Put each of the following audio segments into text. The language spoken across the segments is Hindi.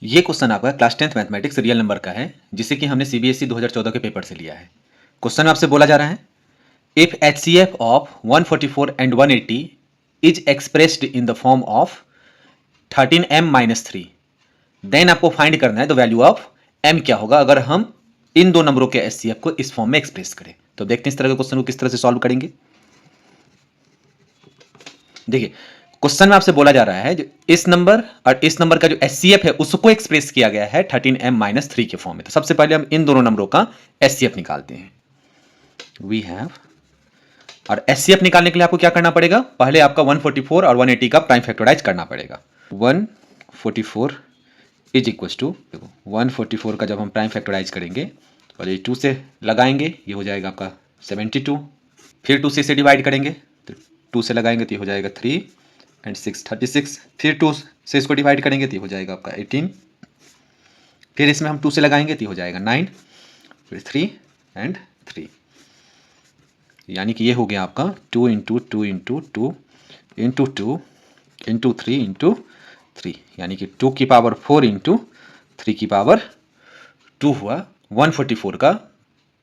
ये क्वेश्चन आपका class 10th mathematics real number का है, जिसे कि हमने सीबीएसई 2014 के पेपर से लिया है। क्वेश्चन आपसे बोला जा रहा है, if HCF of 144 and 180 is expressed in the form of 13m-3, then आपको फाइंड करना है द वैल्यू ऑफ m क्या होगा अगर हम इन दो नंबरों के एचसीएफ को इस फॉर्म में एक्सप्रेस करें। तो देखते हैं इस तरह के क्वेश्चन को किस तरह से सॉल्व करेंगे। देखिए, क्वेश्चन में आपसे बोला जा रहा है जो इस नंबर और इस नंबर का जो एचसीएफ है उसको एक्सप्रेस किया गया है 13m-3 के फॉर्म में। तो सबसे पहले हम इन दोनों नंबरों का एचसीएफ निकालते हैं। वी हैव, और एचसीएफ निकालने के लिए आपको क्या करना पड़ेगा, पहले आपका 144 और 180 का प्राइम फैक्टराइज करना पड़ेगा। 144 इज इक्वल टू, देखो 144 का जब हम प्राइम फैक्टराइज करेंगे तो पहले 2 से लगाएंगे, ये हो जाएगा आपका 72, फिर 2 से डिवाइड करेंगे तो 2 से लगाएंगे तो ये हो जाएगा 3 एंड 6 36, फिर 2 से इसको डिवाइड करेंगे तो ये हो जाएगा आपका 18, फिर इसमें हम 2 से लगाएंगे तो ये हो जाएगा 9, फिर 3 एंड 3, यानी कि ये हो गया आपका 2 into 2 into 2 into 2 into 3 into 3, यानी कि 2 की पावर 4 इंटू 3 की पावर 2 हुआ 144 का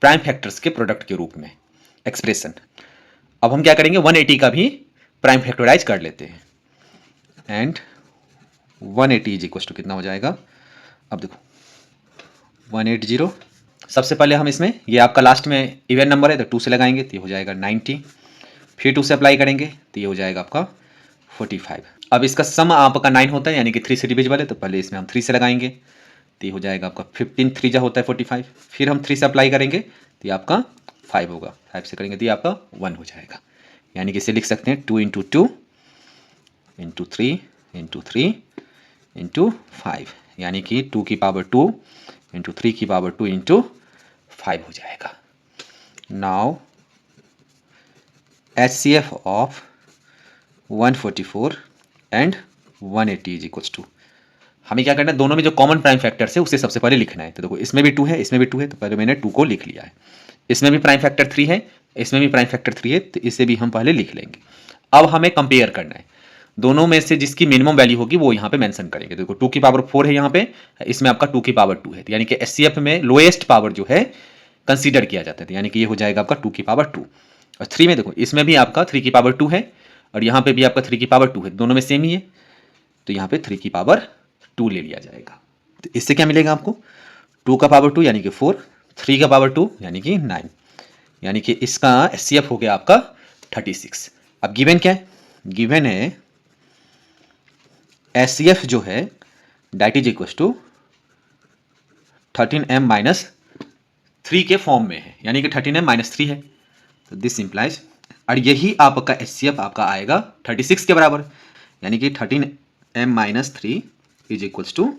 प्राइम फैक्टर्स के प्रोडक्ट के रूप में एक्सप्रेशन। अब हम क्या करेंगे, 180 का भी प्राइम फैक्टराइज कर लेते हैं एंड 180 इज इक्वल टू कितना हो जाएगा। अब देखो 180, सबसे पहले हम इसमें, ये आपका लास्ट में इवन नंबर है तो 2 से लगाएंगे तो ये हो जाएगा 90, फिर 2 से अप्लाई करेंगे तो ये हो जाएगा आपका 45। अब इसका सम आपका 9 होता है, यानी कि 3 से डिविजिबल है, तो पहले इसमें हम 3 से लगाएंगे तो ये हो जाएगा आपका 15, 3 जा होता है 45, फिर हम 3 से अप्लाई करेंगे तो ये आपका 5 होगा, 5 से करेंगे तो ये आपका 1 हो जाएगा, यानी कि इसे लिख सकते हैं 2 इंटू 2 इंटू 3 इंटू 3 इंटू 5, यानी कि 2 की पावर 2 इंटू 3 की पावर 2 इंटू 5 हो जाएगा। Now HCF of 144 and 180 is equals to, हमें क्या करना है, दोनों में जो कॉमन प्राइम फैक्टर्स है उसे सबसे पहले लिखना है। तो देखो इसमें भी 2 है, इसमें भी 2 है, तो पहले मैंने 2 को लिख लिया है। इसमें भी प्राइम फैक्टर 3 है, इसमें भी प्राइम फैक्टर 3 है, तो इसे भी हम पहले लिख लेंगे। अब हमें कंपेयर करना है, दोनों में से जिसकी मिनिमम वैल्यू होगी वो यहाँ पे मेंशन करेंगे। देखो 2 की पावर 4 है यहाँ पे, इसमें आपका 2 की पावर 2 है, यानी कि एचसीएफ में लोएस्ट पावर जो है कंसीडर किया जाता है, यानी कि ये हो जाएगा आपका 2 की पावर 2। और 3 में देखो इसमें भी आपका 3 की पावर 2 है और यहाँ पे भी आपका 3 की पावर 2 है, दोनों में सेम ही है, तो यहाँ पे 3 की पावर 2 ले लिया जाएगा। तो इससे क्या मिलेगा आपको, 2 का पावर 2 यानी कि 4, 3 का पावर 2 यानी कि 9, यानी कि इसका एचसीएफ हो गया आपका 36। अब गिवन क्या है, गिवन है एचसीएफ जो है that is equal to 13m-3 के फॉर्म में है, यानी कि 13m-3 है, तो दिस इंप्लाइज, और यही आपका एचसीएफ आपका आएगा 36 के बराबर, यानी कि 13m-3 इज इक्वल्स टू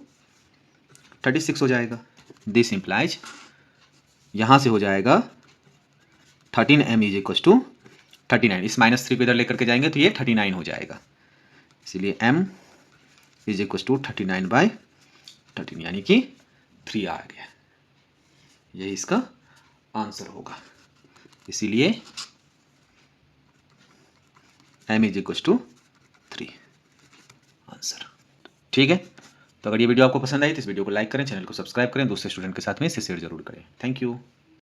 36 हो जाएगा। दिस इंप्लाइज यहां से हो जाएगा 13m इज इक्वल्स टू 39, इस -3 को इधर लेकर के जाएंगे तो ये 39 हो जाएगा, इसीलिए m इज इक्वल टू 39/13, यानी कि 3 आ गया, यही इसका आंसर होगा, इसीलिए m is equal to 3 answer. ठीक है, तो अगर ये वीडियो आपको पसंद आई तो इस वीडियो को लाइक करें, चैनल को सब्सक्राइब करें, दूसरे स्टूडेंट के साथ में इसे शेयर जरूर करें। Thank you.